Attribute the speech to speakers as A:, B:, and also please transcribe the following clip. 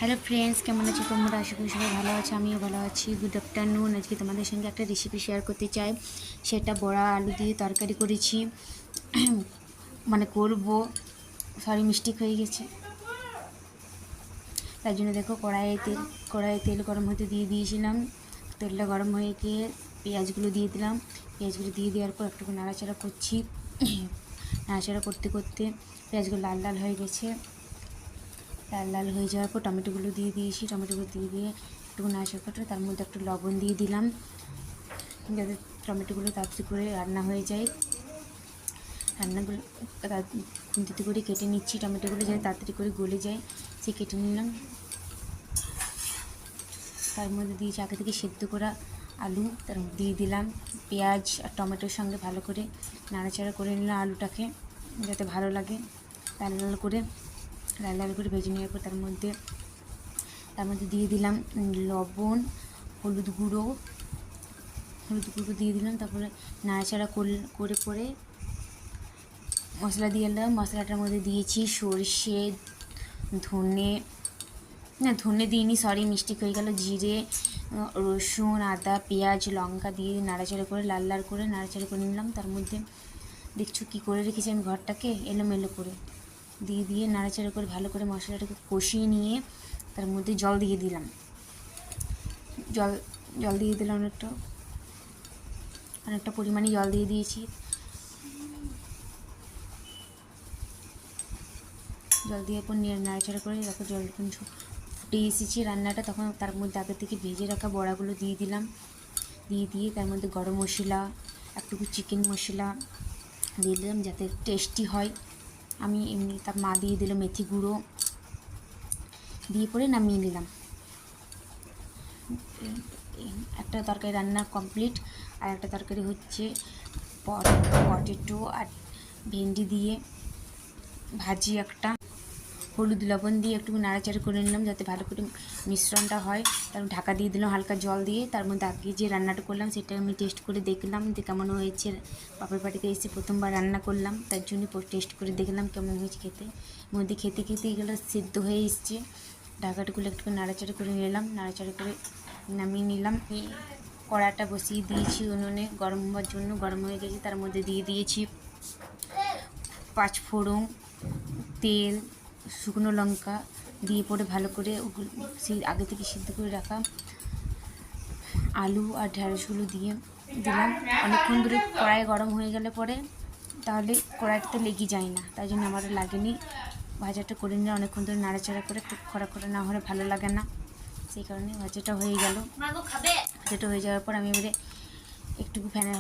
A: Hello friends, কেমন আছো তোমরা? আশা করি সবাই ভালো আছে, আমিও ভালো আছি। Good afternoon. আজকে তোমাদের সঙ্গে একটা রেসিপি শেয়ার করতে চাই। সেটা বড়া আলু দিয়ে তরকারি করেছি, মানে করবো। সরি, মিস্টেক হয়ে গেছে। তার জন্য দেখো কড়াইয়ে তেল গরম হতে দিয়ে দিয়েছিলাম। তেলটা গরম হয়ে গিয়ে পেঁয়াজগুলো দিয়ে দিলাম। পেঁয়াজগুলো দিয়ে দেওয়ার পর একটু নাড়াচাড়া করছি। নাড়াচাড়া করতে করতে পেঁয়াজগুলো লাল লাল হয়ে গেছে। লাল লাল হয়ে যাওয়ার পর টমেটোগুলো দিয়ে দিয়েছি। টমেটোগুলো দিয়ে একটু নাড়াচাড়া করে তার মধ্যে একটু লবণ দিয়ে দিলাম, যাতে টমেটোগুলো তাড়াতাড়ি করে রান্না হয়ে যায়। রান্নাগুলো খুন্তিতে করে কেটে নিচ্ছি, টমেটোগুলো যাতে তাড়াতাড়ি করে গলে যায় সে কেটে নিলাম। তার মধ্যে দিয়েছি আগে থেকে সেদ্ধ করা আলু, তার দিয়ে দিলাম। পেঁয়াজ আর টমেটোর সঙ্গে ভালো করে নাড়াচাড়া করে নিলাম আলুটাকে, যাতে ভালো লাগে। লাল লাল করে ভেজে নেওয়ার পর তার মধ্যে দিয়ে দিলাম লবণ, হলুদ গুঁড়ো দিয়ে দিলাম। তারপরে নাড়াচাড়া করে মশলা দিয়ে দিলাম। মশলাটার মধ্যে দিয়েছি সর্ষে, ধনে দিইনি, সরি মিস্টেক হয়ে গেল। জিরে, রসুন, আদা, পেঁয়াজ, লঙ্কা দিয়ে নাড়াচাড়া করে লাল লাল করে নাড়াচাড়া করে নিলাম। তার মধ্যে দেখছো কী করে রেখেছি আমি ঘরটাকে এলোমেলো করে দিয়ে নাড়াচাড়া করে ভালো করে মশলাটাকে কষিয়ে নিয়ে তার মধ্যে জল দিয়ে দিলাম। জল দিয়ে দিলাম অনেকটা পরিমাণে জল দিয়ে দিয়েছি। জল দিয়ে পর নাড়াচাড়া করে যখন জল ফুটে এসেছে রান্নাটা, তখন তার মধ্যে আগে থেকে ভেজে রাখা বড়াগুলো দিয়ে দিলাম। দিয়ে তার মধ্যে গরম মশলা, একটুকু চিকেন মশলা দিয়ে দিলাম যাতে টেস্টি হয়। আমি এমনি তার মা দিয়ে দিল মেথি গুঁড়ো, দিয়ে পরে নামিয়ে নিলাম। একটা তরকারি রান্না কমপ্লিট। আর একটা তরকারি হচ্ছে পটেটো আর ভেন্ডি দিয়ে ভাজি একটা। হলুদ লবণ দিয়ে একটু নাড়াচাড়া করে নিলাম যাতে ভালো করে মিশ্রণটা হয়। তারপর ঢাকা দিয়ে দিলাম হালকা জল দিয়ে। তার মধ্যে আগে যে রান্নাটা করলাম সেটা আমি টেস্ট করে দেখলাম যে কেমন হয়েছে। বাপের বাড়িতে এসে প্রথমবার রান্না করলাম, তার জন্য টেস্ট করে দেখলাম কেমন হয়েছে খেতে। মধ্যে খেতে এগুলো সিদ্ধ হয়ে এসছে। ঢাকাটাগুলো একটু নাড়াচাড়া করে নিলাম, নাড়াচাড়া করে নামিয়ে নিলাম। কড়াটা বসিয়ে দিয়েছি উনুনে গরম হওয়ার জন্য। গরম হয়ে গেছে, তার মধ্যে দিয়ে দিয়েছি 5 ফোড়ন, তেল, শুকনো লঙ্কা দিয়ে পরে ভালো করে সেই আগে থেকে সিদ্ধ করে রাখা আলু আর ঢ্যাঁড়সগুলো দিয়ে দিলাম। অনেকক্ষণ ধরে কড়াই গরম হয়ে গেলে পরে তাহলে কড়াইটাতে লেগে যায় না, তাই জন্য আমার লাগেনি। ভাজাটা করে নিলে অনেকক্ষণ ধরে নাড়াচাড়া করে একটু খরা না হলে ভালো লাগে না, সেই কারণে ভাজাটা হয়ে গেল। ভাজাটা হয়ে যাওয়ার পর আমি এবারে একটু ফ্যানের